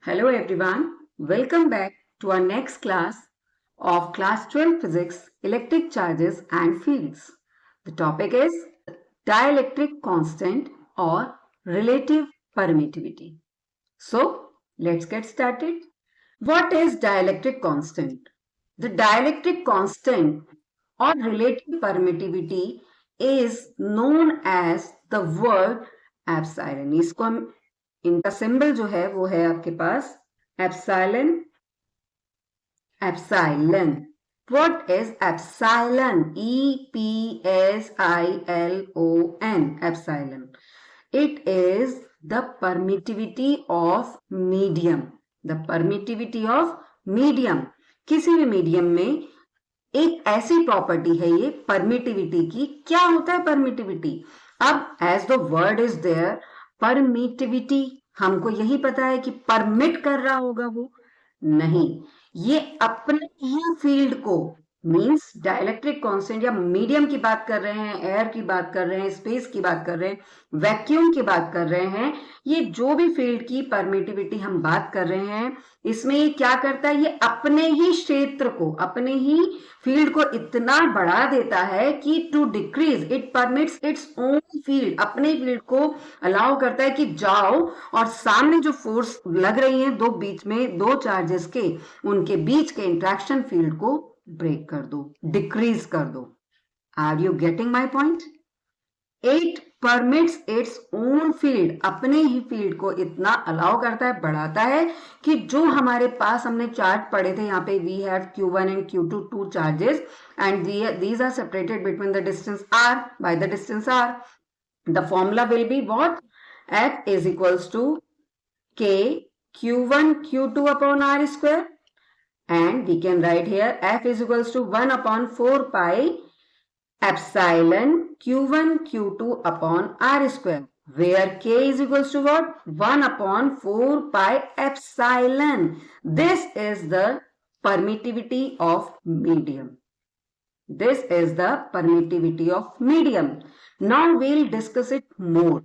Hello everyone, welcome back to our next class of class 12 physics, electric charges and fields. The topic is dielectric constant or relative permittivity. So let's get started. What is dielectric constant? The dielectric constant or relative permittivity is known as the word epsilon. इसको हम इनका symbol जो है वो है आपके पास epsilon. Epsilon. What is epsilon? E-P-S-I-L-O-N. Epsilon. It is the permittivity of medium. The permittivity of medium. किसी भी मीडियम में एक ऐसी प्रॉपर्टी है ये परमिटिविटी की. क्या होता है परमिटिविटी? अब as the word is there, permittivity हमको यही पता है कि परमिट कर रहा होगा वो. नहीं, ये अपने ही फील्ड को, मींस डाइलेक्ट्रिक कांस्टेंट या मीडियम की बात कर रहे हैं, एयर की बात कर रहे हैं, स्पेस की बात कर रहे हैं, वैक्यूम की बात कर रहे हैं, ये जो भी फील्ड की परमिटिविटी हम बात कर रहे हैं, इसमें ये क्या करता है, ये अपने ही क्षेत्र को, अपने ही फील्ड को इतना बढ़ा देता है कि to decrease it permits its own field. अपने फील्ड को अलाउ करता है कि जाओ और सामने जो फोर्स लग रही है दो बीच में, दो चार्जेस के, उनके बीच के इंट्रैक्शन फील्ड को ब्रेक कर दो, डिक्रीज कर दो. Are you getting my point? It permits its own field, अपने ही फील्ड को इतना अलाउ करता है, बढ़ाता है कि जो हमारे पास हमने चार्ज पढ़े थे यहाँ पे, we have Q1 and Q2, two charges, and these are separated between the distance r by the distance r. The formula will be what? F is equals to K Q1 Q2 upon r square, and we can write here F is equals to 1 upon 4 pi epsilon Q1 Q2 upon r square, where K is equals to what? 1 upon 4 pi epsilon. This is the permittivity of medium. This is the permittivity of medium. Now we'll discuss it more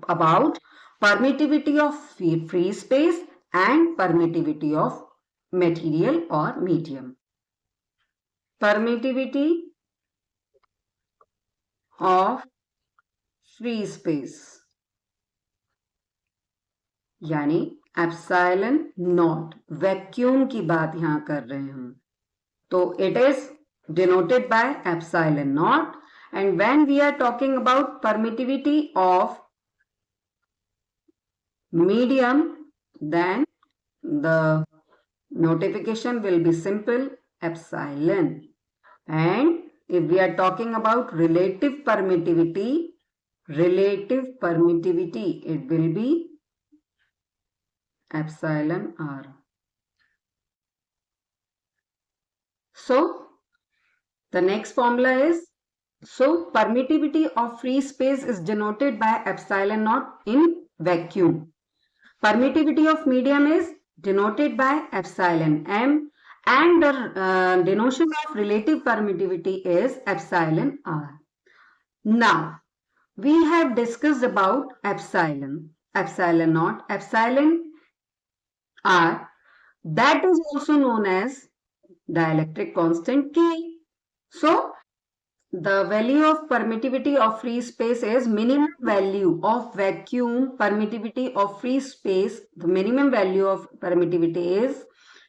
about permittivity of free space and permittivity of material or medium. Permittivity of free space यानी epsilon naught, vacuum की बात यहां कर रहे हैं, तो it is denoted by epsilon naught. And when we are talking about permittivity of medium, then the notification will be simple, epsilon. And if we are talking about relative permittivity, it will be epsilon r. So the next formula is, so permittivity of free space is denoted by epsilon naught in vacuum. Permittivity of medium is denoted by epsilon m, and the denotation of relative permittivity is epsilon r. Now we have discussed about epsilon, epsilon naught, epsilon r, that is also known as dielectric constant K. So the value of permittivity of free space is minimum value of vacuum permittivity of free space. The minimum value of permittivity is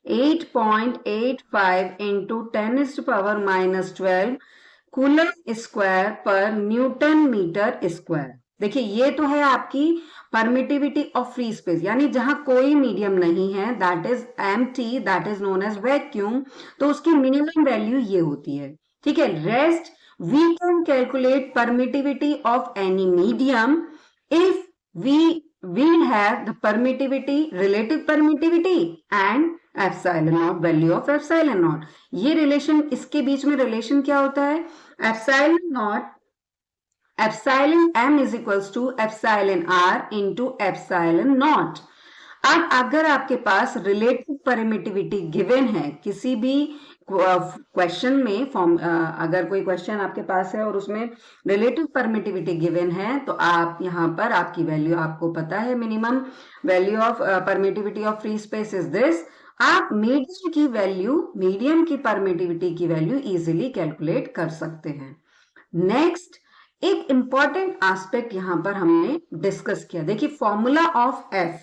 8.85 into 10 to the power minus 12 coulomb square पर Newton metre square. देखिए ये तो है आपकी permittivity of free space, यानी जहां कोई medium नहीं है, that is empty, that is known as vacuum. तो उसकी मिनिमम वैल्यू ये होती है. ठीक है, rest we can calculate permittivity of any medium if we have the permittivity, relative permittivity and epsilon naught, value of epsilon naught. ये relation, इसके बीच में रिलेशन क्या होता है? epsilon naught, epsilon m is equals to epsilon r into epsilon naught. अब अगर आपके पास relative permittivity given है किसी भी क्वेश्चन में अगर कोई क्वेश्चन आपके पास है और उसमें रिलेटिव परमिटिविटी गिवन है तो आप यहाँ पर आपकी वैल्यू आपको पता है, minimum value of permittivity of free space is this. आप मीडियम की परमिटिविटी की वैल्यू इजीली कैलकुलेट कर सकते हैं। नेक्स्ट, एक इंपॉर्टेंट एस्पेक्ट यहां पर हमने डिस्कस किया। देखिए, फॉर्मूला ऑफ एफ,